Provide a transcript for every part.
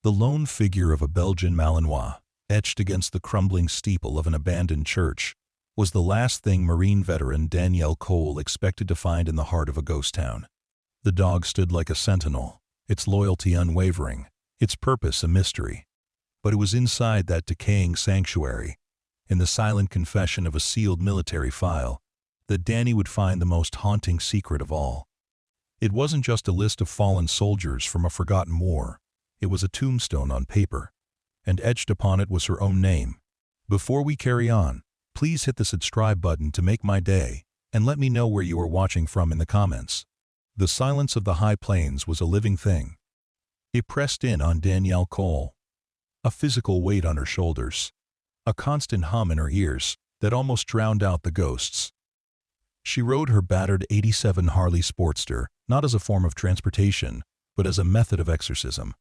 The lone figure of a Belgian Malinois, etched against the crumbling steeple of an abandoned church, was the last thing Marine veteran Danielle Cole expected to find in the heart of a ghost town. The dog stood like a sentinel, its loyalty unwavering, its purpose a mystery. But it was inside that decaying sanctuary, in the silent confession of a sealed military file, that Dani would find the most haunting secret of all. It wasn't just a list of fallen soldiers from a forgotten war. It was a tombstone on paper, and etched upon it was her own name. Before we carry on, please hit the subscribe button to make my day, and let me know where you are watching from in the comments. The silence of the high plains was a living thing. It pressed in on Danielle Cole, a physical weight on her shoulders, a constant hum in her ears that almost drowned out the ghosts. She rode her battered '87 Harley Sportster not as a form of transportation, but as a method of exorcism.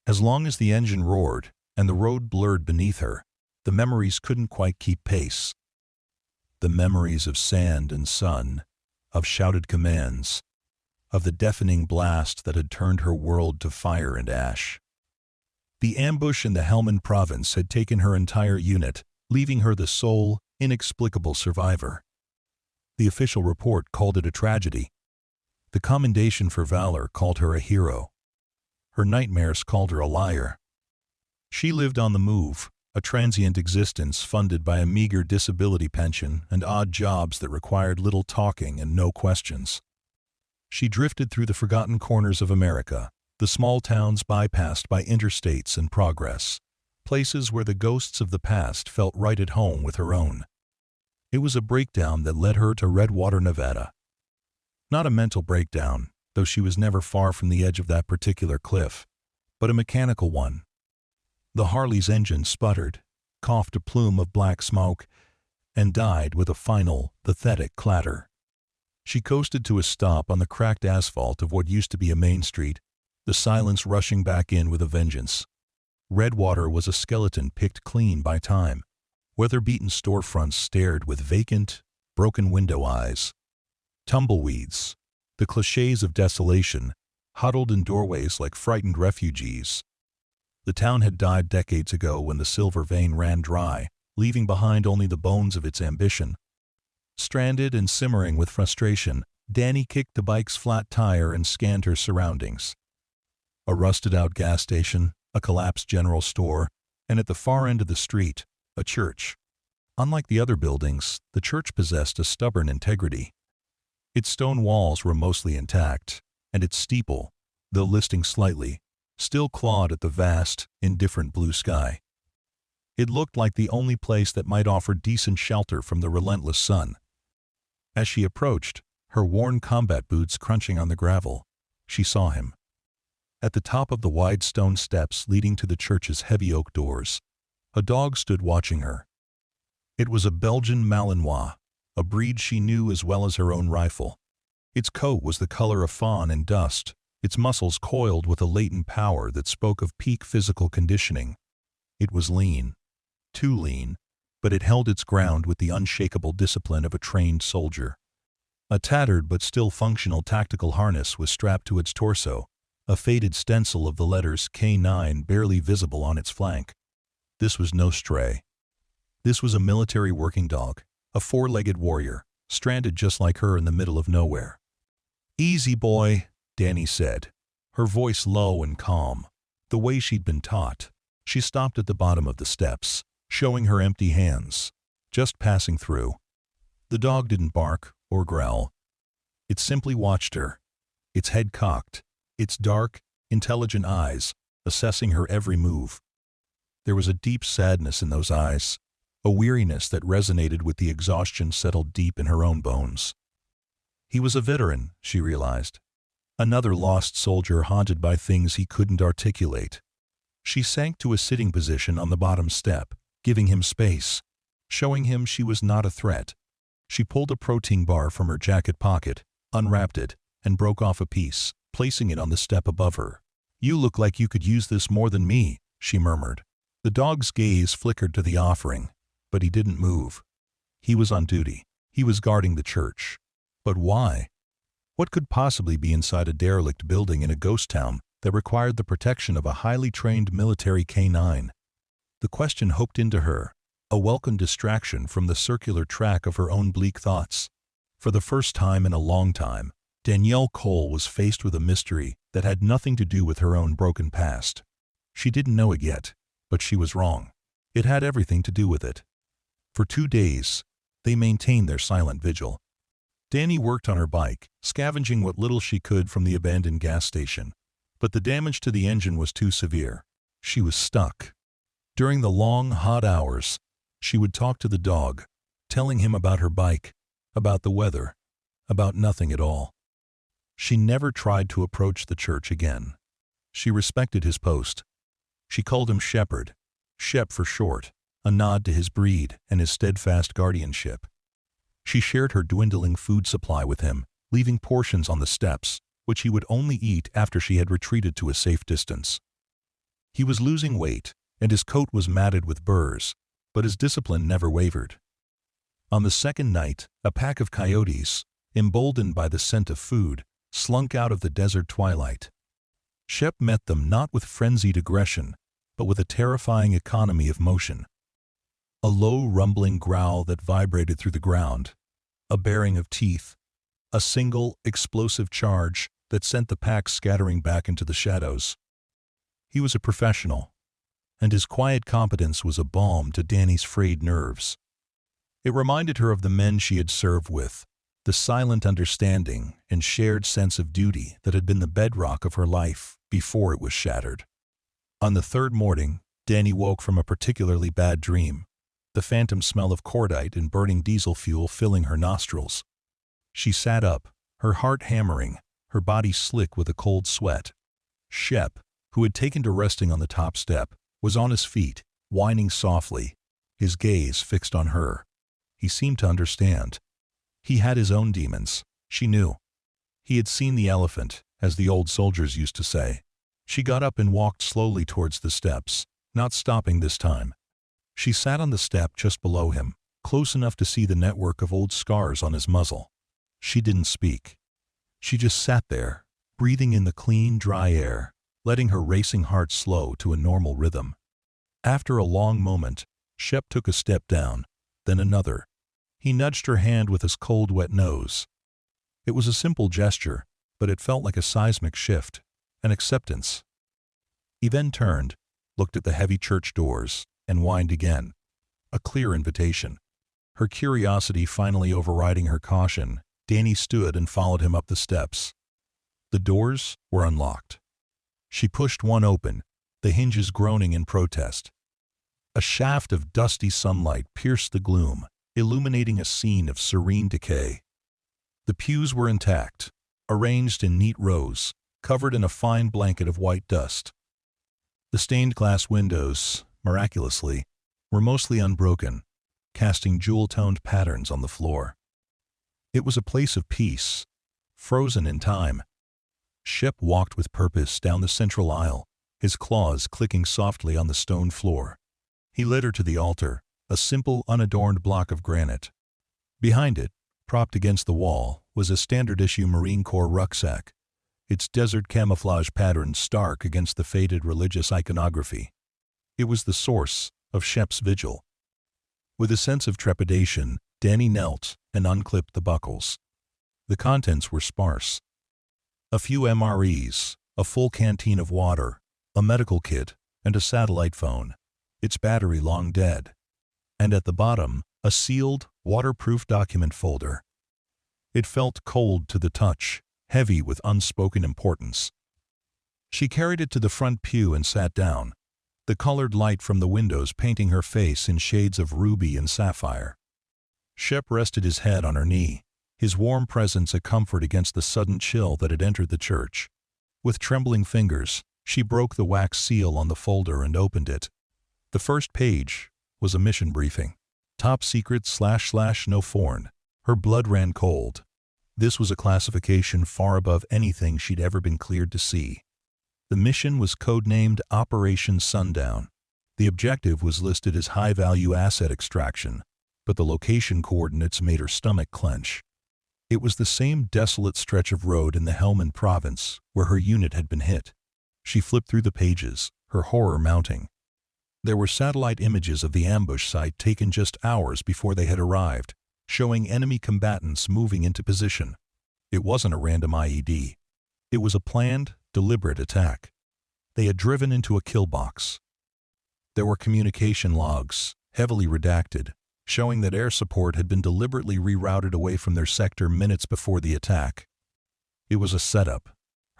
As long as the engine roared and the road blurred beneath her, the memories couldn't quite keep pace. The memories of sand and sun, of shouted commands, of the deafening blast that had turned her world to fire and ash. The ambush in the Helmand province had taken her entire unit, leaving her the sole, inexplicable survivor. The official report called it a tragedy. The commendation for valor called her a hero. Her nightmares called her a liar. She lived on the move, a transient existence funded by a meager disability pension and odd jobs that required little talking and no questions. She drifted through the forgotten corners of America, the small towns bypassed by interstates and progress, places where the ghosts of the past felt right at home with her own. It was a breakdown that led her to Redwater, Nevada. Not a mental breakdown, though she was never far from the edge of that particular cliff, but a mechanical one. The Harley's engine sputtered, coughed a plume of black smoke, and died with a final, pathetic clatter. She coasted to a stop on the cracked asphalt of what used to be a main street, the silence rushing back in with a vengeance. Redwater was a skeleton picked clean by time. Weather-beaten storefronts stared with vacant, broken window eyes. Tumbleweeds, the clichés of desolation, huddled in doorways like frightened refugees. The town had died decades ago when the silver vein ran dry, leaving behind only the bones of its ambition. Stranded and simmering with frustration, Dani kicked the bike's flat tire and scanned her surroundings. A rusted-out gas station, a collapsed general store, and at the far end of the street, a church. Unlike the other buildings, the church possessed a stubborn integrity. Its stone walls were mostly intact, and its steeple, though listing slightly, still clawed at the vast, indifferent blue sky. It looked like the only place that might offer decent shelter from the relentless sun. As she approached, her worn combat boots crunching on the gravel, she saw him. At the top of the wide stone steps leading to the church's heavy oak doors, a dog stood watching her. It was a Belgian Malinois, a breed she knew as well as her own rifle. Its coat was the color of fawn and dust, its muscles coiled with a latent power that spoke of peak physical conditioning. It was lean, too lean, but it held its ground with the unshakable discipline of a trained soldier. A tattered but still functional tactical harness was strapped to its torso, a faded stencil of the letters K9 barely visible on its flank. This was no stray. This was a military working dog, a four-legged warrior, stranded just like her in the middle of nowhere. "Easy, boy," Dani said, her voice low and calm, the way she'd been taught. She stopped at the bottom of the steps, showing her empty hands, just passing through. The dog didn't bark or growl. It simply watched her, its head cocked, its dark, intelligent eyes assessing her every move. There was a deep sadness in those eyes, a weariness that resonated with the exhaustion settled deep in her own bones. He was a veteran, she realized. Another lost soldier haunted by things he couldn't articulate. She sank to a sitting position on the bottom step, giving him space, showing him she was not a threat. She pulled a protein bar from her jacket pocket, unwrapped it, and broke off a piece, placing it on the step above her. "You look like you could use this more than me," she murmured. The dog's gaze flickered to the offering, but he didn't move. He was on duty. He was guarding the church. But why? What could possibly be inside a derelict building in a ghost town that required the protection of a highly trained military K-9. The question hooked into her, a welcome distraction from the circular track of her own bleak thoughts. For the first time in a long time, Danielle Cole was faced with a mystery that had nothing to do with her own broken past. She didn't know it yet, but she was wrong. It had everything to do with it. For 2 days, they maintained their silent vigil. Dani worked on her bike, scavenging what little she could from the abandoned gas station. But the damage to the engine was too severe. She was stuck. During the long, hot hours, she would talk to the dog, telling him about her bike, about the weather, about nothing at all. She never tried to approach the church again. She respected his post. She called him Shepherd, Shep for short, a nod to his breed and his steadfast guardianship. She shared her dwindling food supply with him, leaving portions on the steps, which he would only eat after she had retreated to a safe distance. He was losing weight, and his coat was matted with burrs, but his discipline never wavered. On the second night, a pack of coyotes, emboldened by the scent of food, slunk out of the desert twilight. Shep met them not with frenzied aggression, but with a terrifying economy of motion. A low rumbling growl that vibrated through the ground, a baring of teeth, a single, explosive charge that sent the pack scattering back into the shadows. He was a professional, and his quiet competence was a balm to Dani's frayed nerves. It reminded her of the men she had served with, the silent understanding and shared sense of duty that had been the bedrock of her life before it was shattered. On the third morning, Dani woke from a particularly bad dream, the phantom smell of cordite and burning diesel fuel filling her nostrils. She sat up, her heart hammering, her body slick with a cold sweat. Shep, who had taken to resting on the top step, was on his feet, whining softly, his gaze fixed on her. He seemed to understand. He had his own demons, she knew. He had seen the elephant, as the old soldiers used to say. She got up and walked slowly towards the steps, not stopping this time. She sat on the step just below him, close enough to see the network of old scars on his muzzle. She didn't speak. She just sat there, breathing in the clean, dry air, letting her racing heart slow to a normal rhythm. After a long moment, Shep took a step down, then another. He nudged her hand with his cold, wet nose. It was a simple gesture, but it felt like a seismic shift, an acceptance. He then turned, looked at the heavy church doors, and whined again. A clear invitation. Her curiosity finally overriding her caution, Dani stood and followed him up the steps. The doors were unlocked. She pushed one open, the hinges groaning in protest. A shaft of dusty sunlight pierced the gloom, illuminating a scene of serene decay. The pews were intact, arranged in neat rows, covered in a fine blanket of white dust. The stained glass windows, miraculously, were mostly unbroken, casting jewel-toned patterns on the floor. It was a place of peace, frozen in time. Shep walked with purpose down the central aisle, his claws clicking softly on the stone floor. He led her to the altar, a simple, unadorned block of granite. Behind it, propped against the wall, was a standard-issue Marine Corps rucksack, its desert camouflage pattern stark against the faded religious iconography. It was the source of Shep's vigil. With a sense of trepidation, Dani knelt and unclipped the buckles. The contents were sparse. A few MREs, a full canteen of water, a medical kit, and a satellite phone, its battery long dead. And at the bottom, a sealed, waterproof document folder. It felt cold to the touch, heavy with unspoken importance. She carried it to the front pew and sat down, the colored light from the windows painting her face in shades of ruby and sapphire. Shep rested his head on her knee, his warm presence a comfort against the sudden chill that had entered the church. With trembling fingers, she broke the wax seal on the folder and opened it. The first page was a mission briefing. Top secret / no foreign. Her blood ran cold. This was a classification far above anything she'd ever been cleared to see. The mission was codenamed Operation Sundown. The objective was listed as high-value asset extraction, but the location coordinates made her stomach clench. It was the same desolate stretch of road in the Helmand province where her unit had been hit. She flipped through the pages, her horror mounting. There were satellite images of the ambush site taken just hours before they had arrived, showing enemy combatants moving into position. It wasn't a random IED. It was a planned, deliberate attack. They had driven into a kill box. There were communication logs, heavily redacted, showing that air support had been deliberately rerouted away from their sector minutes before the attack. It was a setup.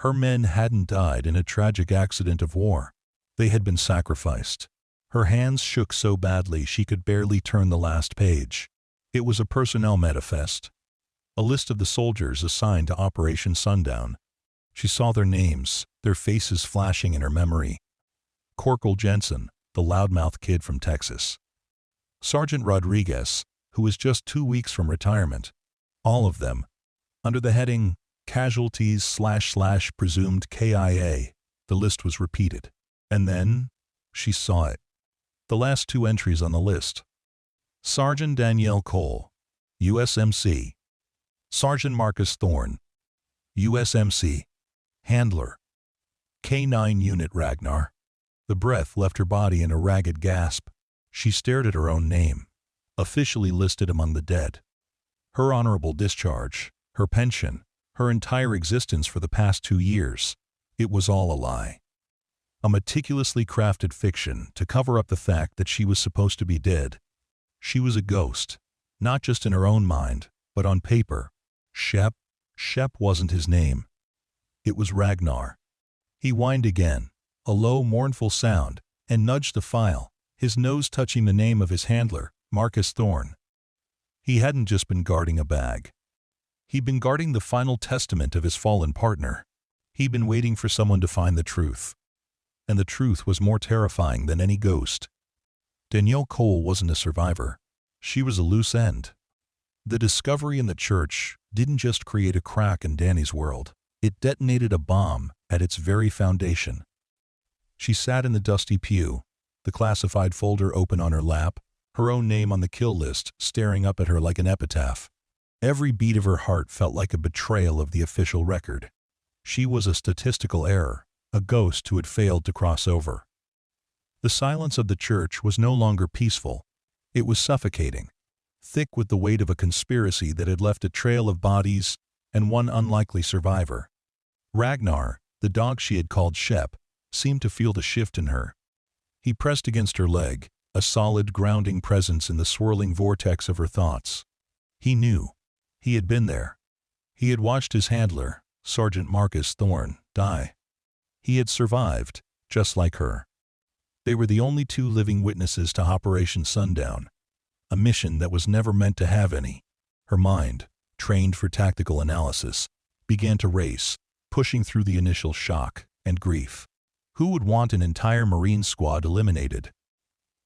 Her men hadn't died in a tragic accident of war. They had been sacrificed. Her hands shook so badly she could barely turn the last page. It was a personnel manifest. A list of the soldiers assigned to Operation Sundown. She saw their names, their faces flashing in her memory. Corporal Jensen, the loudmouth kid from Texas. Sergeant Rodriguez, who was just 2 weeks from retirement. All of them. Under the heading, Casualties / presumed K.I.A., the list was repeated. And then, she saw it. The last 2 entries on the list. Sergeant Danielle Cole, USMC. Sergeant Marcus Thorne, USMC. Handler. K9 Unit Ragnar. The breath left her body in a ragged gasp. She stared at her own name, officially listed among the dead. Her honorable discharge, her pension, her entire existence for the past 2 years. It was all a lie. A meticulously crafted fiction to cover up the fact that she was supposed to be dead. She was a ghost, not just in her own mind, but on paper. Shep wasn't his name. It was Ragnar. He whined again, a low, mournful sound, and nudged the file, his nose touching the name of his handler, Marcus Thorne. He hadn't just been guarding a bag. He'd been guarding the final testament of his fallen partner. He'd been waiting for someone to find the truth. And the truth was more terrifying than any ghost. Danielle Cole wasn't a survivor. She was a loose end. The discovery in the church didn't just create a crack in Dani's world. It detonated a bomb at its very foundation. She sat in the dusty pew, the classified folder open on her lap, her own name on the kill list staring up at her like an epitaph. Every beat of her heart felt like a betrayal of the official record. She was a statistical error, a ghost who had failed to cross over. The silence of the church was no longer peaceful. It was suffocating, thick with the weight of a conspiracy that had left a trail of bodies and one unlikely survivor. Ragnar, the dog she had called Shep, seemed to feel the shift in her. He pressed against her leg, a solid, grounding presence in the swirling vortex of her thoughts. He knew. He had been there. He had watched his handler, Sergeant Marcus Thorne, die. He had survived, just like her. They were the only 2 living witnesses to Operation Sundown, a mission that was never meant to have any. Her mind, trained for tactical analysis, began to race, pushing through the initial shock and grief. Who would want an entire Marine squad eliminated?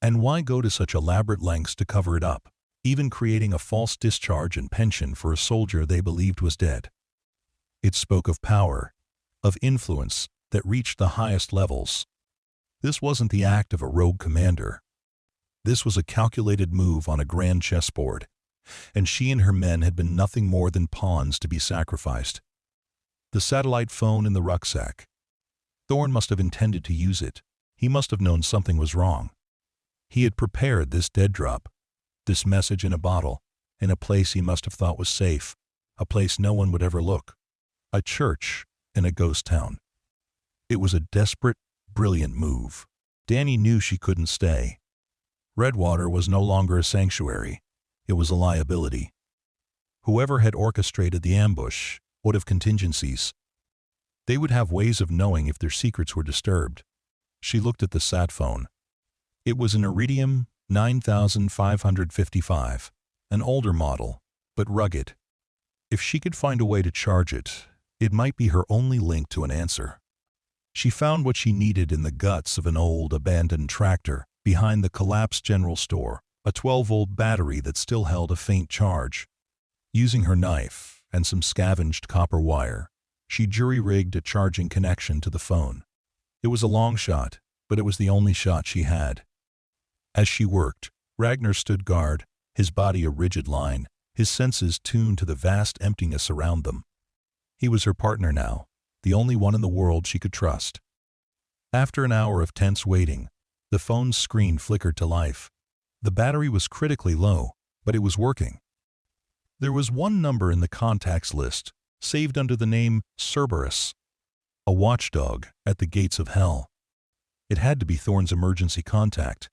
And why go to such elaborate lengths to cover it up, even creating a false discharge and pension for a soldier they believed was dead? It spoke of power, of influence that reached the highest levels. This wasn't the act of a rogue commander. This was a calculated move on a grand chessboard, and she and her men had been nothing more than pawns to be sacrificed. The satellite phone in the rucksack. Thorne must have intended to use it. He must have known something was wrong. He had prepared this dead drop, this message in a bottle, in a place he must have thought was safe, a place no one would ever look. A church in a ghost town. It was a desperate, brilliant move. Dani knew she couldn't stay. Redwater was no longer a sanctuary. It was a liability. Whoever had orchestrated the ambush would have contingencies. They would have ways of knowing if their secrets were disturbed. She looked at the sat phone. It was an Iridium 9555, an older model, but rugged. If she could find a way to charge it, it might be her only link to an answer. She found what she needed in the guts of an old, abandoned tractor behind the collapsed general store, a 12-volt battery that still held a faint charge. Using her knife and some scavenged copper wire, she jury-rigged a charging connection to the phone. It was a long shot, but it was the only shot she had. As she worked, Ragnar stood guard, his body a rigid line, his senses tuned to the vast emptiness around them. He was her partner now, the only one in the world she could trust. After an hour of tense waiting, the phone's screen flickered to life. The battery was critically low, but it was working. There was one number in the contacts list, saved under the name Cerberus, a watchdog at the gates of hell. It had to be Thorne's emergency contact.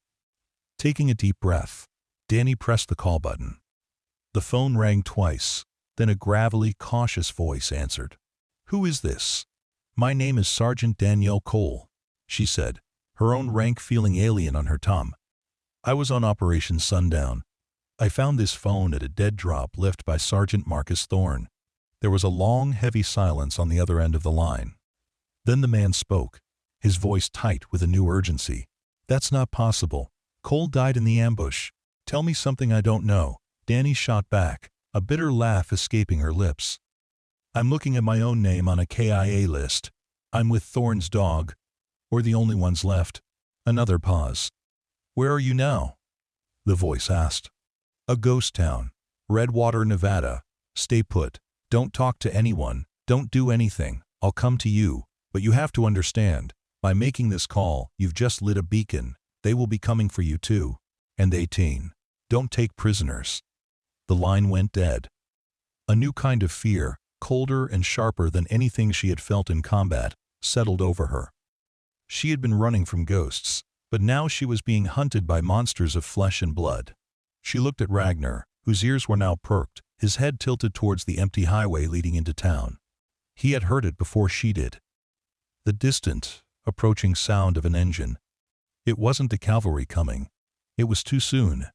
Taking a deep breath, Dani pressed the call button. The phone rang twice, then a gravelly, cautious voice answered. "Who is this?" "My name is Sergeant Danielle Cole," she said, her own rank feeling alien on her tongue. "I was on Operation Sundown. I found this phone at a dead drop left by Sergeant Marcus Thorne." There was a long, heavy silence on the other end of the line. Then the man spoke, his voice tight with a new urgency. "That's not possible. Cole died in the ambush. Tell me something I don't know." Dani shot back, a bitter laugh escaping her lips. "I'm looking at my own name on a K.I.A. list. I'm with Thorne's dog. We're the only ones left." Another pause. "Where are you now?" the voice asked. "A ghost town. Redwater, Nevada. Stay put. Don't talk to anyone. Don't do anything. I'll come to you. But you have to understand, by making this call, you've just lit a beacon. They will be coming for you too. And 18. Don't take prisoners." The line went dead. A new kind of fear, colder and sharper than anything she had felt in combat, settled over her. She had been running from ghosts, but now she was being hunted by monsters of flesh and blood. She looked at Ragnar, whose ears were now perked, his head tilted towards the empty highway leading into town. He had heard it before she did. The distant, approaching sound of an engine. It wasn't the cavalry coming. It was too soon.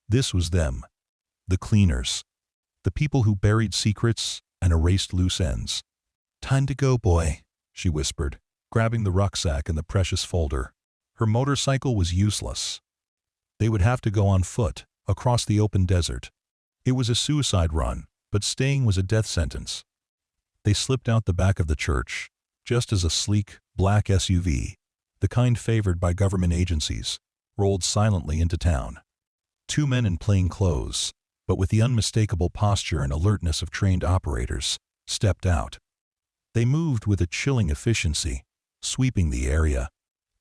This was them. The cleaners. The people who buried secrets and erased loose ends. "Time to go, boy," she whispered, grabbing the rucksack and the precious folder. Her motorcycle was useless. They would have to go on foot, across the open desert. It was a suicide run, but staying was a death sentence. They slipped out the back of the church, just as a sleek, black SUV, the kind favored by government agencies, rolled silently into town. Two men in plain clothes, but with the unmistakable posture and alertness of trained operators, stepped out. They moved with a chilling efficiency, sweeping the area,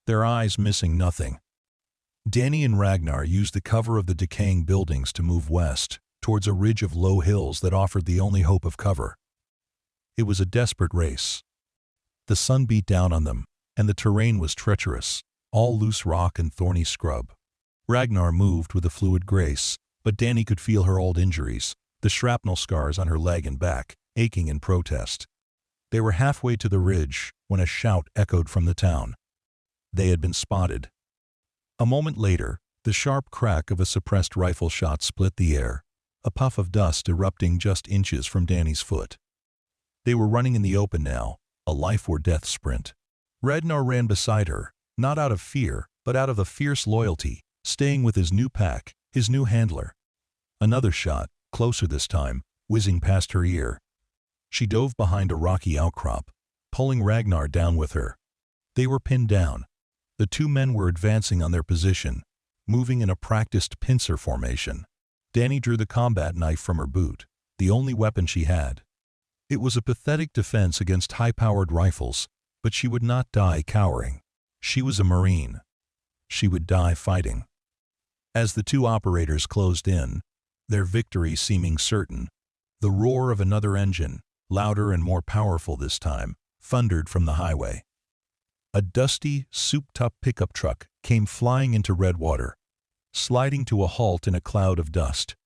their eyes missing nothing. Dani and Ragnar used the cover of the decaying buildings to move west, towards a ridge of low hills that offered the only hope of cover. It was a desperate race. The sun beat down on them, and the terrain was treacherous, all loose rock and thorny scrub. Ragnar moved with a fluid grace, but Dani could feel her old injuries, the shrapnel scars on her leg and back, aching in protest. They were halfway to the ridge when a shout echoed from the town. They had been spotted. A moment later, the sharp crack of a suppressed rifle shot split the air, a puff of dust erupting just inches from Dani's foot. They were running in the open now, a life-or-death sprint. Ragnar ran beside her, not out of fear, but out of a fierce loyalty, staying with his new pack, his new handler. Another shot, closer this time, whizzing past her ear. She dove behind a rocky outcrop, pulling Ragnar down with her. They were pinned down. The two men were advancing on their position, moving in a practiced pincer formation. Dani drew the combat knife from her boot, the only weapon she had. It was a pathetic defense against high-powered rifles, but she would not die cowering. She was a Marine. She would die fighting. As the two operators closed in, their victory seeming certain, the roar of another engine, louder and more powerful this time, thundered from the highway. A dusty, souped-up pickup truck came flying into Redwater, sliding to a halt in a cloud of dust.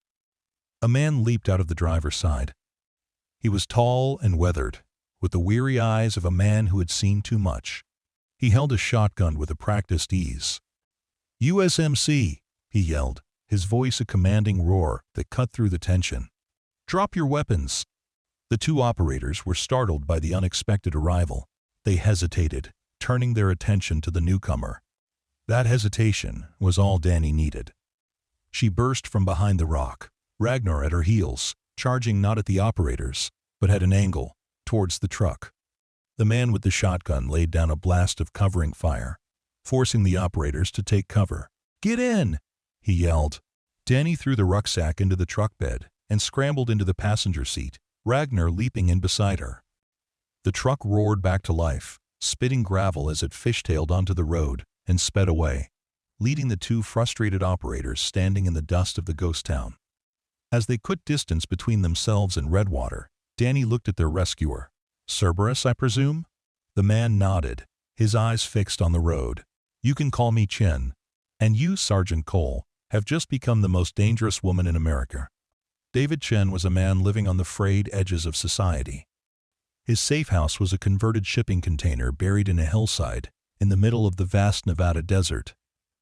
A man leaped out of the driver's side. He was tall and weathered, with the weary eyes of a man who had seen too much. He held a shotgun with a practiced ease. "USMC," he yelled, his voice a commanding roar that cut through the tension. "Drop your weapons." The two operators were startled by the unexpected arrival. They hesitated, turning their attention to the newcomer. That hesitation was all Dani needed. She burst from behind the rock, Ragnar at her heels, charging not at the operators, but at an angle, towards the truck. The man with the shotgun laid down a blast of covering fire, forcing the operators to take cover. "Get in!" he yelled. Dani threw the rucksack into the truck bed and scrambled into the passenger seat, Ragnar leaping in beside her. The truck roared back to life, spitting gravel as it fishtailed onto the road and sped away, leading the two frustrated operators standing in the dust of the ghost town. As they put distance between themselves and Redwater, Dani looked at their rescuer. "Cerberus, I presume?" The man nodded, his eyes fixed on the road. "You can call me Chen. And you, Sergeant Cole, have just become the most dangerous woman in America." David Chen was a man living on the frayed edges of society. His safe house was a converted shipping container buried in a hillside in the middle of the vast Nevada desert,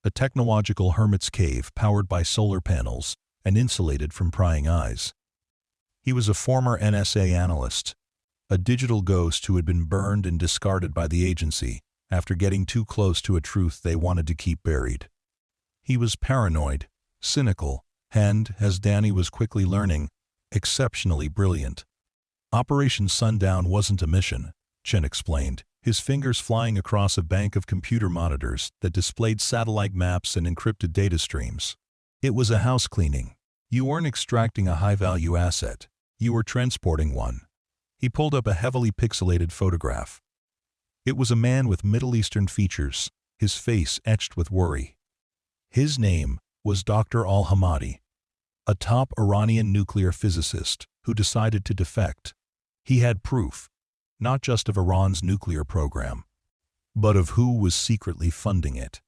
a technological hermit's cave powered by solar panels and insulated from prying eyes. He was a former NSA analyst, a digital ghost who had been burned and discarded by the agency after getting too close to a truth they wanted to keep buried. He was paranoid, cynical, and, as Dani was quickly learning, exceptionally brilliant. Operation Sundown wasn't a mission, Chen explained, his fingers flying across a bank of computer monitors that displayed satellite maps and encrypted data streams. It was a house cleaning. You weren't extracting a high-value asset, you were transporting one. He pulled up a heavily pixelated photograph. It was a man with Middle Eastern features, his face etched with worry. His name was Dr. Al-Hamadi, a top Iranian nuclear physicist who decided to defect. He had proof, not just of Iran's nuclear program, but of who was secretly funding it.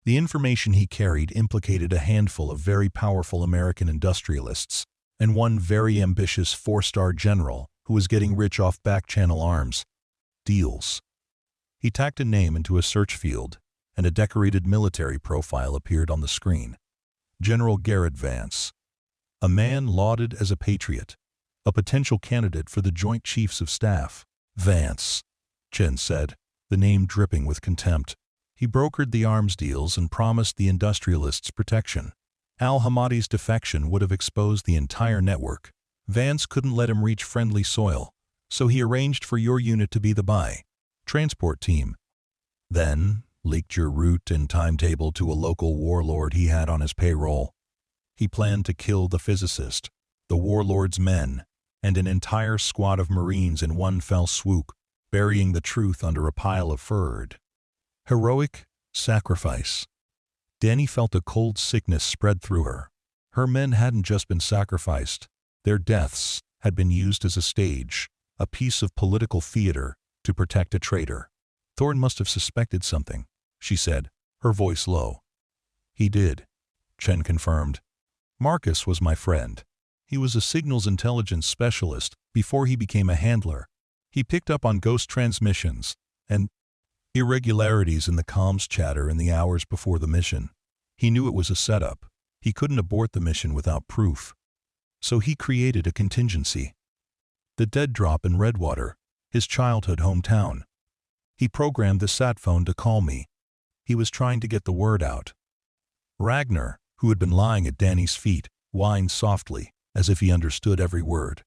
The information he carried implicated a handful of very powerful American industrialists and one very ambitious four-star general who was getting rich off back-channel arms deals. He tacked a name into a search field, and a decorated military profile appeared on the screen. General Garrett Vance, a man lauded as a patriot, a potential candidate for the Joint Chiefs of Staff. "Vance," Chen said, the name dripping with contempt. He brokered the arms deals and promised the industrialists protection. Al-Hamadi's defection would have exposed the entire network. Vance couldn't let him reach friendly soil, so he arranged for your unit to be the transport team. Then leaked your route and timetable to a local warlord he had on his payroll. He planned to kill the physicist, the warlord's men, and an entire squad of Marines in one fell swoop, burying the truth under a pile of furred. Heroic sacrifice. Dani felt a cold sickness spread through her. Her men hadn't just been sacrificed. Their deaths had been used as a stage, a piece of political theater, to protect a traitor. "Thorne must have suspected something," she said, her voice low. "He did," Chen confirmed. "Marcus was my friend. He was a signals intelligence specialist before he became a handler. He picked up on ghost transmissions and irregularities in the comms chatter in the hours before the mission. He knew it was a setup. He couldn't abort the mission without proof. So he created a contingency. The dead drop in Redwater, his childhood hometown. He programmed the sat phone to call me. He was trying to get the word out." Ragnar, who had been lying at Dani's feet, whined softly, as if he understood every word.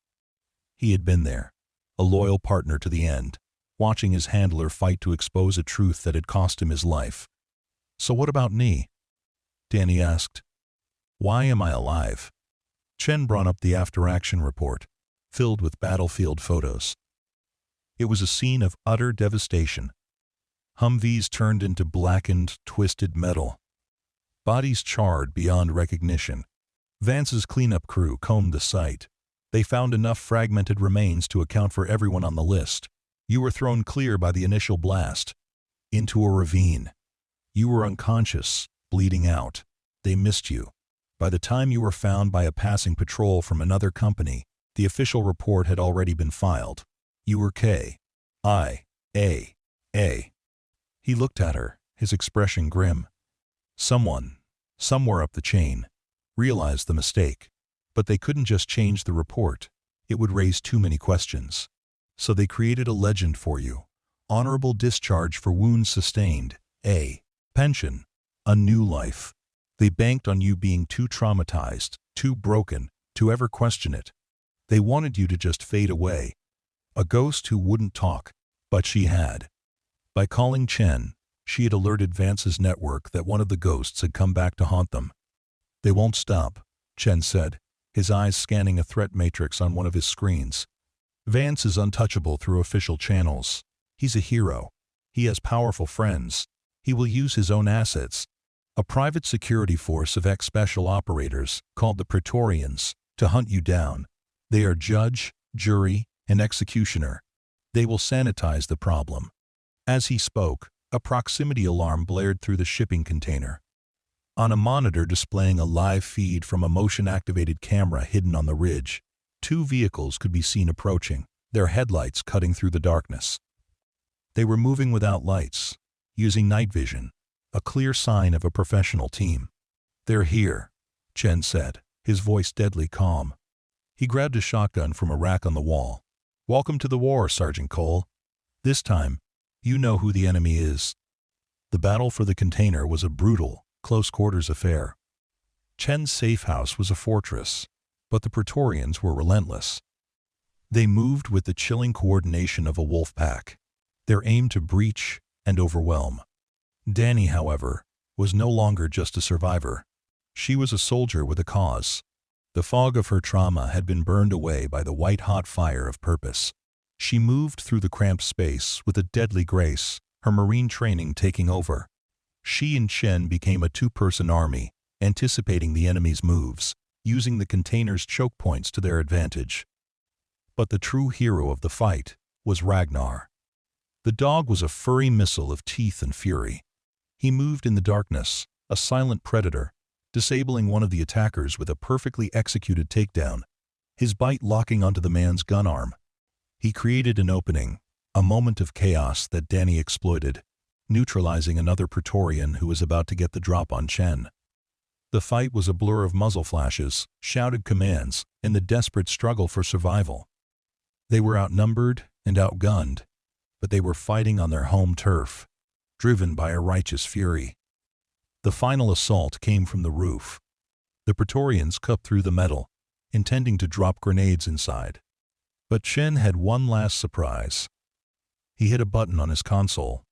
He had been there, a loyal partner to the end, watching his handler fight to expose a truth that had cost him his life. "So what about me?" Dani asked. "Why am I alive?" Chen brought up the after-action report, filled with battlefield photos. It was a scene of utter devastation. Humvees turned into blackened, twisted metal. Bodies charred beyond recognition. Vance's cleanup crew combed the site. They found enough fragmented remains to account for everyone on the list. You were thrown clear by the initial blast. Into a ravine. You were unconscious, bleeding out. They missed you. By the time you were found by a passing patrol from another company, the official report had already been filed. You were K.I.A. He looked at her, his expression grim. Someone, somewhere up the chain, realized the mistake. But they couldn't just change the report. It would raise too many questions. So they created a legend for you. Honorable discharge for wounds sustained. A pension. A new life. They banked on you being too traumatized, too broken, to ever question it. They wanted you to just fade away. A ghost who wouldn't talk, but she had. By calling Chen, she had alerted Vance's network that one of the ghosts had come back to haunt them. "They won't stop," Chen said, his eyes scanning a threat matrix on one of his screens. "Vance is untouchable through official channels. He's a hero. He has powerful friends. He will use his own assets, a private security force of ex-special operators, called the Praetorians, to hunt you down. They are judge, jury, and executioner. They will sanitize the problem." As he spoke, a proximity alarm blared through the shipping container. On a monitor displaying a live feed from a motion-activated camera hidden on the ridge, 2 vehicles could be seen approaching, their headlights cutting through the darkness. They were moving without lights, using night vision, a clear sign of a professional team. "They're here," Chen said, his voice deadly calm. He grabbed a shotgun from a rack on the wall. "Welcome to the war, Sergeant Cole. This time, you know who the enemy is." The battle for the container was a brutal, close-quarters affair. Chen's safe house was a fortress, but the Praetorians were relentless. They moved with the chilling coordination of a wolf pack, their aim to breach and overwhelm. Dani, however, was no longer just a survivor. She was a soldier with a cause. The fog of her trauma had been burned away by the white-hot fire of purpose. She moved through the cramped space with a deadly grace, her marine training taking over. She and Chen became a 2-person army, anticipating the enemy's moves, using the container's choke points to their advantage. But the true hero of the fight was Ragnar. The dog was a furry missile of teeth and fury. He moved in the darkness, a silent predator, disabling one of the attackers with a perfectly executed takedown, his bite locking onto the man's gun arm. He created an opening, a moment of chaos that Dani exploited, neutralizing another Praetorian who was about to get the drop on Chen. The fight was a blur of muzzle flashes, shouted commands, and the desperate struggle for survival. They were outnumbered and outgunned, but they were fighting on their home turf, driven by a righteous fury. The final assault came from the roof. The Praetorians cut through the metal, intending to drop grenades inside. But Chen had one last surprise. He hit a button on his console,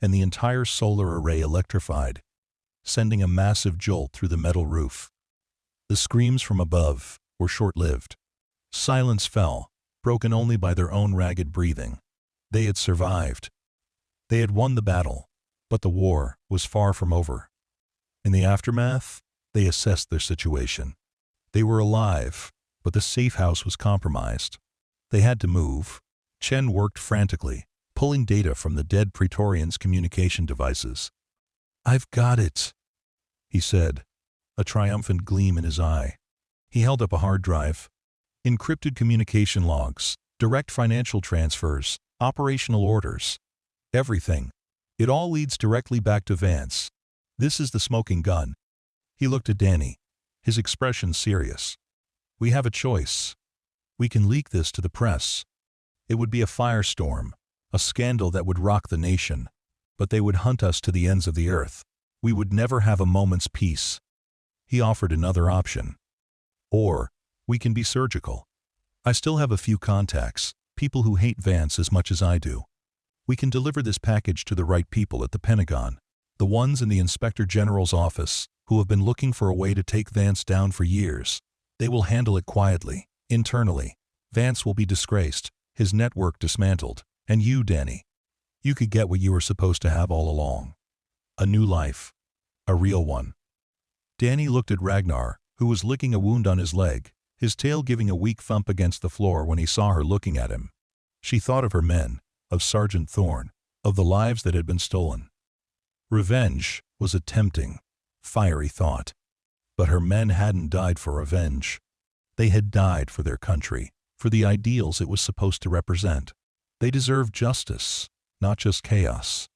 and the entire solar array electrified, sending a massive jolt through the metal roof. The screams from above were short-lived. Silence fell, broken only by their own ragged breathing. They had survived. They had won the battle, but the war was far from over. In the aftermath, they assessed their situation. They were alive, but the safe house was compromised. They had to move. Chen worked frantically, pulling data from the dead Praetorians' communication devices. "I've got it," he said, a triumphant gleam in his eye. He held up a hard drive. Encrypted communication logs, direct financial transfers, operational orders. Everything. It all leads directly back to Vance. This is the smoking gun. He looked at Dani, his expression serious. "We have a choice. We can leak this to the press. It would be a firestorm, a scandal that would rock the nation, but they would hunt us to the ends of the earth. We would never have a moment's peace." He offered another option. "Or, we can be surgical. I still have a few contacts, people who hate Vance as much as I do. We can deliver this package to the right people at the Pentagon, the ones in the Inspector General's office, who have been looking for a way to take Vance down for years. They will handle it quietly, internally. Vance will be disgraced, his network dismantled, and you, Dani, you could get what you were supposed to have all along. A new life. A real one." Dani looked at Ragnar, who was licking a wound on his leg, his tail giving a weak thump against the floor when he saw her looking at him. She thought of her men, of Sergeant Thorne, of the lives that had been stolen. Revenge was a tempting, fiery thought. But her men hadn't died for revenge. They had died for their country, for the ideals it was supposed to represent. They deserved justice, not just chaos.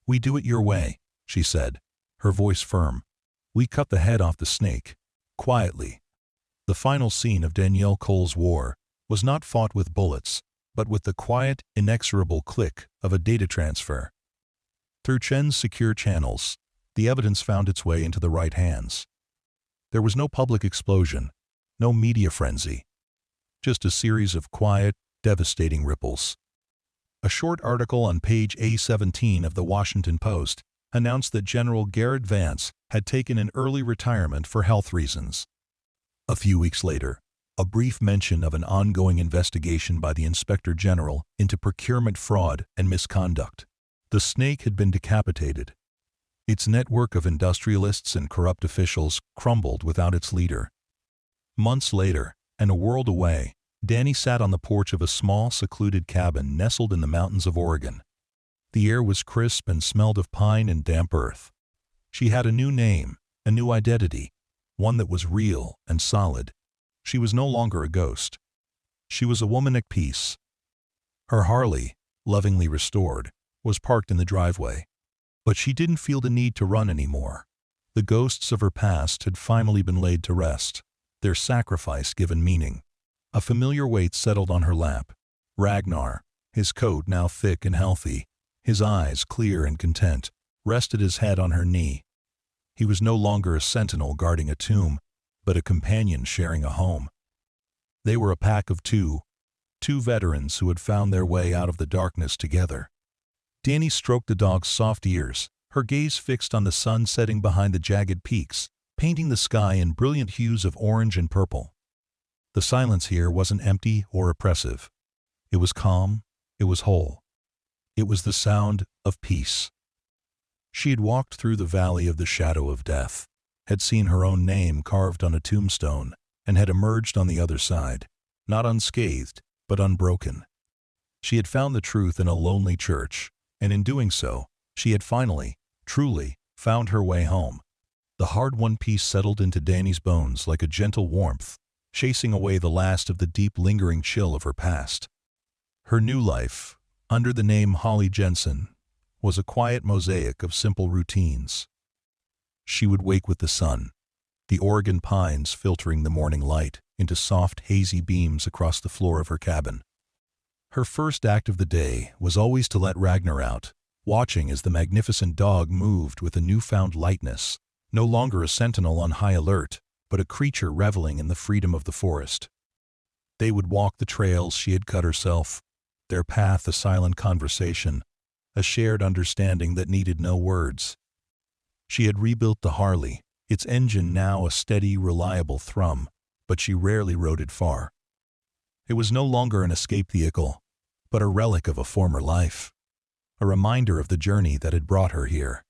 "We do it your way," she said, her voice firm. "We cut the head off the snake, quietly." The final scene of Danielle Cole's war was not fought with bullets, but with the quiet, inexorable click of a data transfer. Through Chen's secure channels, the evidence found its way into the right hands. There was no public explosion, no media frenzy, just a series of quiet, devastating ripples. A short article on page A17 of the Washington Post announced that General Garrett Vance had taken an early retirement for health reasons. A few weeks later, a brief mention of an ongoing investigation by the Inspector General into procurement fraud and misconduct. The snake had been decapitated. Its network of industrialists and corrupt officials crumbled without its leader. Months later, and a world away, Dani sat on the porch of a small, secluded cabin nestled in the mountains of Oregon. The air was crisp and smelled of pine and damp earth. She had a new name, a new identity, one that was real and solid. She was no longer a ghost. She was a woman at peace. Her Harley, lovingly restored, was parked in the driveway. But she didn't feel the need to run anymore. The ghosts of her past had finally been laid to rest, their sacrifice given meaning. A familiar weight settled on her lap. Ragnar, his coat now thick and healthy, his eyes clear and content, rested his head on her knee. He was no longer a sentinel guarding a tomb, but a companion sharing a home. They were a pack of two veterans who had found their way out of the darkness together. Dani stroked the dog's soft ears, her gaze fixed on the sun setting behind the jagged peaks, painting the sky in brilliant hues of orange and purple. The silence here wasn't empty or oppressive. It was calm, it was whole. It was the sound of peace. She had walked through the valley of the shadow of death, had seen her own name carved on a tombstone, and had emerged on the other side, not unscathed, but unbroken. She had found the truth in a lonely church, and in doing so, she had finally, truly, found her way home. The hard-won peace settled into Dani's bones like a gentle warmth, chasing away the last of the deep lingering chill of her past. Her new life, under the name Holly Jensen, was a quiet mosaic of simple routines. She would wake with the sun, the Oregon pines filtering the morning light into soft, hazy beams across the floor of her cabin. Her first act of the day was always to let Ragnar out, watching as the magnificent dog moved with a newfound lightness, no longer a sentinel on high alert, but a creature reveling in the freedom of the forest. They would walk the trails she had cut herself, their path a silent conversation, a shared understanding that needed no words. She had rebuilt the Harley, its engine now a steady, reliable thrum, but she rarely rode it far. It was no longer an escape vehicle, but a relic of a former life, a reminder of the journey that had brought her here.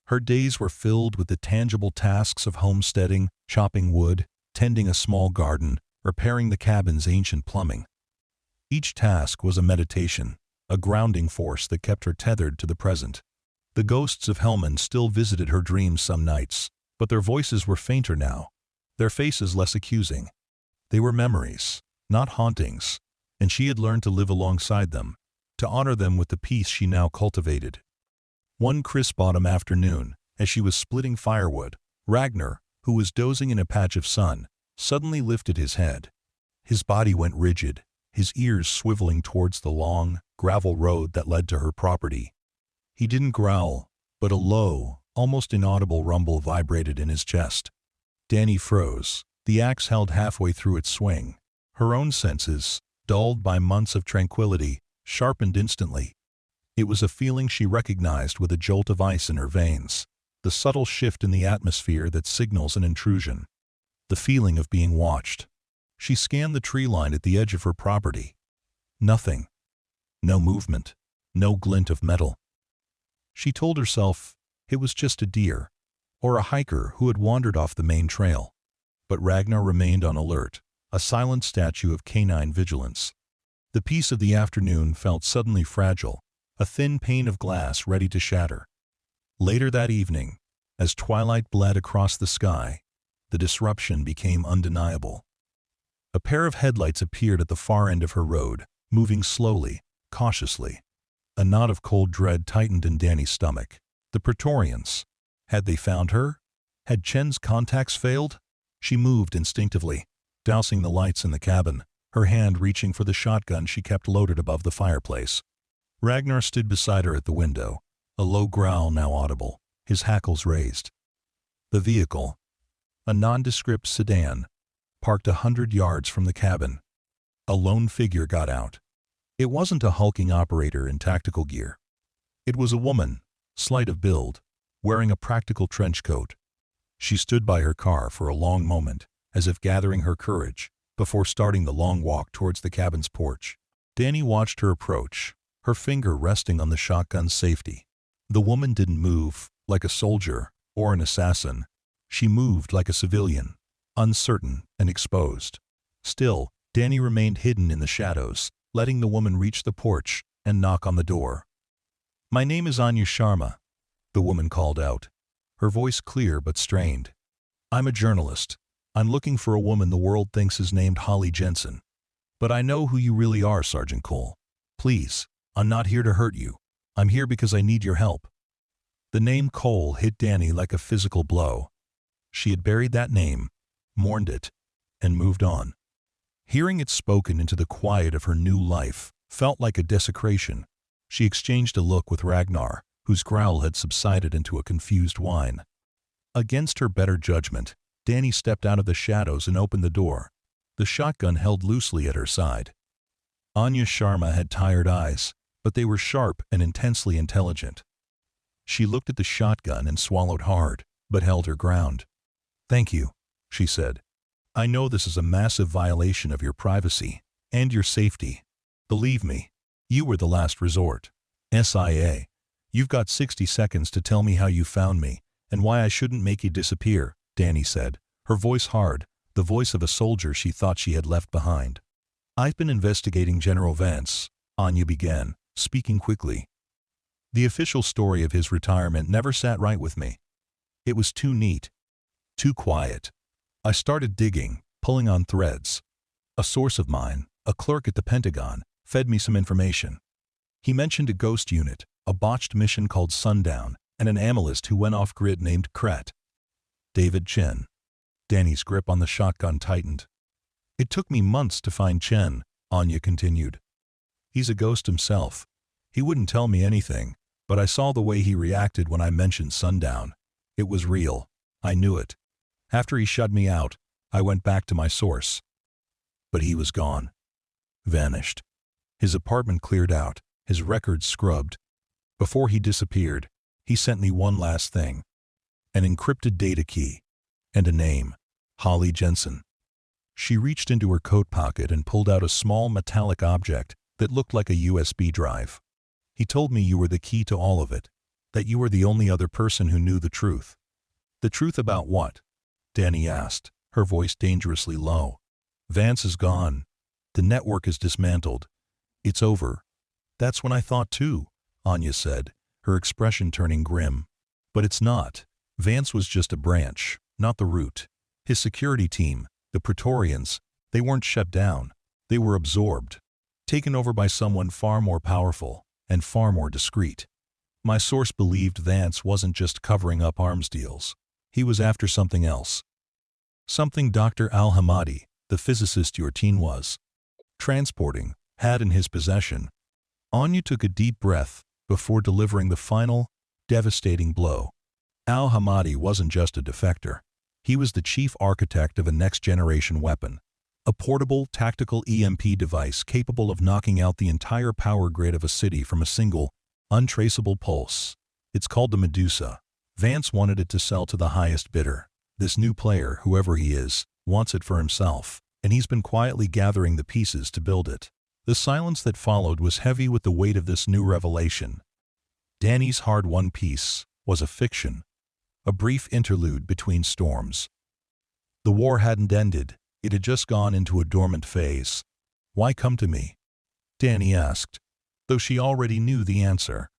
Her days were filled with the tangible tasks of homesteading, chopping wood, tending a small garden, repairing the cabin's ancient plumbing. Each task was a meditation, a grounding force that kept her tethered to the present. The ghosts of Hellman still visited her dreams some nights, but their voices were fainter now, their faces less accusing. They were memories, not hauntings, and she had learned to live alongside them, to honor them with the peace she now cultivated. One crisp autumn afternoon, as she was splitting firewood, Ragnar, who was dozing in a patch of sun, suddenly lifted his head. His body went rigid, his ears swiveling towards the long, gravel road that led to her property. He didn't growl, but a low, almost inaudible rumble vibrated in his chest. Dani froze, the axe held halfway through its swing. Her own senses, dulled by months of tranquility, sharpened instantly. It was a feeling she recognized with a jolt of ice in her veins, the subtle shift in the atmosphere that signals an intrusion. The feeling of being watched. She scanned the tree line at the edge of her property. Nothing. No movement. No glint of metal. She told herself it was just a deer, or a hiker who had wandered off the main trail. But Ragnar remained on alert, a silent statue of canine vigilance. The peace of the afternoon felt suddenly fragile, a thin pane of glass ready to shatter. Later that evening, as twilight bled across the sky, the disruption became undeniable. A pair of headlights appeared at the far end of her road, moving slowly, cautiously. A knot of cold dread tightened in Dani's stomach. The Praetorians. Had they found her? Had Chen's contacts failed? She moved instinctively, dousing the lights in the cabin, her hand reaching for the shotgun she kept loaded above the fireplace. Ragnar stood beside her at the window, a low growl now audible, his hackles raised. The vehicle, a nondescript sedan, parked 100 yards from the cabin. A lone figure got out. It wasn't a hulking operator in tactical gear. It was a woman, slight of build, wearing a practical trench coat. She stood by her car for a long moment, as if gathering her courage, before starting the long walk towards the cabin's porch. Dani watched her approach, her finger resting on the shotgun's safety. The woman didn't move, like a soldier or an assassin. She moved like a civilian, uncertain and exposed. Still, Dani remained hidden in the shadows, letting the woman reach the porch and knock on the door. "My name is Anya Sharma," the woman called out, her voice clear but strained. "I'm a journalist. I'm looking for a woman the world thinks is named Harley Jensen. But I know who you really are, Sergeant Cole. Please, I'm not here to hurt you. I'm here because I need your help." The name Cole hit Dani like a physical blow. She had buried that name, mourned it, and moved on. Hearing it spoken into the quiet of her new life felt like a desecration. She exchanged a look with Ragnar, whose growl had subsided into a confused whine. Against her better judgment, Dani stepped out of the shadows and opened the door, the shotgun held loosely at her side. Anya Sharma had tired eyes, but they were sharp and intensely intelligent. She looked at the shotgun and swallowed hard, but held her ground. "Thank you," she said. "I know this is a massive violation of your privacy and your safety. Believe me, you were the last resort. SIA, you've got 60 seconds to tell me how you found me and why I shouldn't make you disappear," Dani said, her voice hard, the voice of a soldier she thought she had left behind. "I've been investigating General Vance," Anya began, speaking quickly. "The official story of his retirement never sat right with me. It was too neat, too quiet. I started digging, pulling on threads. A source of mine, a clerk at the Pentagon, fed me some information. He mentioned a ghost unit, a botched mission called Sundown, and an analyst who went off-grid named K.I.A. David Chen." Dani's grip on the shotgun tightened. "It took me months to find Chen," Anya continued. "He's a ghost himself. He wouldn't tell me anything, but I saw the way he reacted when I mentioned Sundown. It was real. I knew it. After he shut me out, I went back to my source. But he was gone. Vanished. His apartment cleared out, his records scrubbed. Before he disappeared, he sent me one last thing. An encrypted data key. And a name. Harley Jensen." She reached into her coat pocket and pulled out a small metallic object that looked like a USB drive. "He told me you were the key to all of it, that you were the only other person who knew the truth." "The truth about what?" Dani asked, her voice dangerously low. "Vance is gone. The network is dismantled. It's over." "That's when I thought too," Anya said, her expression turning grim. "But it's not. Vance was just a branch, not the root. His security team, the Praetorians, they weren't shut down. They were absorbed, taken over by someone far more powerful and far more discreet. My source believed Vance wasn't just covering up arms deals. He was after something else. Something Dr. Al-Hamadi, the physicist your teen was transporting, had in his possession." Anya took a deep breath before delivering the final, devastating blow. Al-Hamadi wasn't just a defector. He was the chief architect of a next-generation weapon, a portable, tactical EMP device capable of knocking out the entire power grid of a city from a single, untraceable pulse. It's called the Medusa. Vance wanted it to sell to the highest bidder. This new player, whoever he is, wants it for himself, and he's been quietly gathering the pieces to build it. The silence that followed was heavy with the weight of this new revelation. Dani's hard-won peace was a fiction, a brief interlude between storms. The war hadn't ended, it had just gone into a dormant phase. "Why come to me?" Dani asked, though she already knew the answer.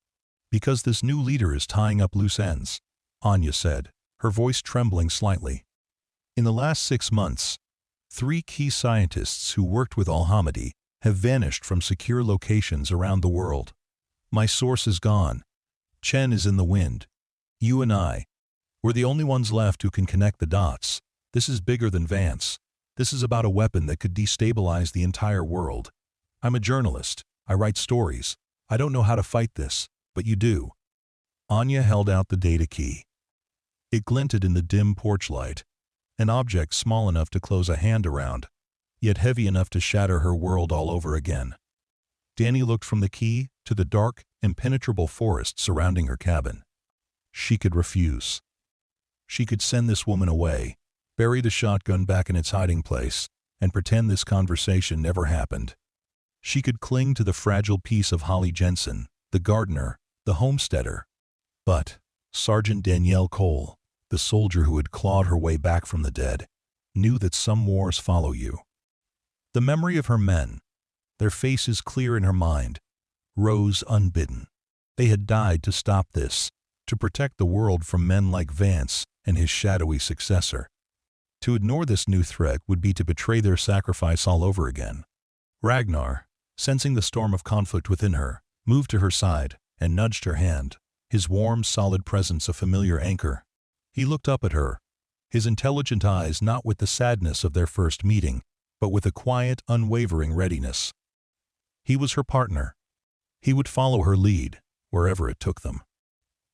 "Because this new leader is tying up loose ends," Anya said, her voice trembling slightly. "In the last 6 months, 3 key scientists who worked with Al-Hamadi have vanished from secure locations around the world. My source is gone. Chen is in the wind. You and I, we're the only ones left who can connect the dots. This is bigger than Vance. This is about a weapon that could destabilize the entire world. I'm a journalist. I write stories. I don't know how to fight this, but you do." Anya held out the data key. It glinted in the dim porch light, an object small enough to close a hand around, yet heavy enough to shatter her world all over again. Dani looked from the key to the dark, impenetrable forest surrounding her cabin. She could refuse. She could send this woman away, bury the shotgun back in its hiding place, and pretend this conversation never happened. She could cling to the fragile piece of Holly Jensen, the gardener, the homesteader. But Sergeant Danielle Cole, the soldier who had clawed her way back from the dead, knew that some wars follow you. The memory of her men, their faces clear in her mind, rose unbidden. They had died to stop this, to protect the world from men like Vance and his shadowy successor. To ignore this new threat would be to betray their sacrifice all over again. Ragnar, sensing the storm of conflict within her, moved to her side and nudged her hand, his warm, solid presence a familiar anchor. He looked up at her, his intelligent eyes not with the sadness of their first meeting, but with a quiet, unwavering readiness. He was her partner. He would follow her lead, wherever it took them.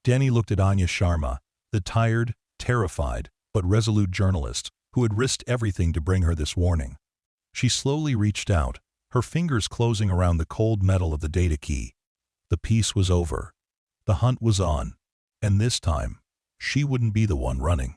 Dani looked at Anya Sharma, the tired, terrified, but resolute journalist who had risked everything to bring her this warning. She slowly reached out, her fingers closing around the cold metal of the data key. The peace was over. The hunt was on. And this time, she wouldn't be the one running.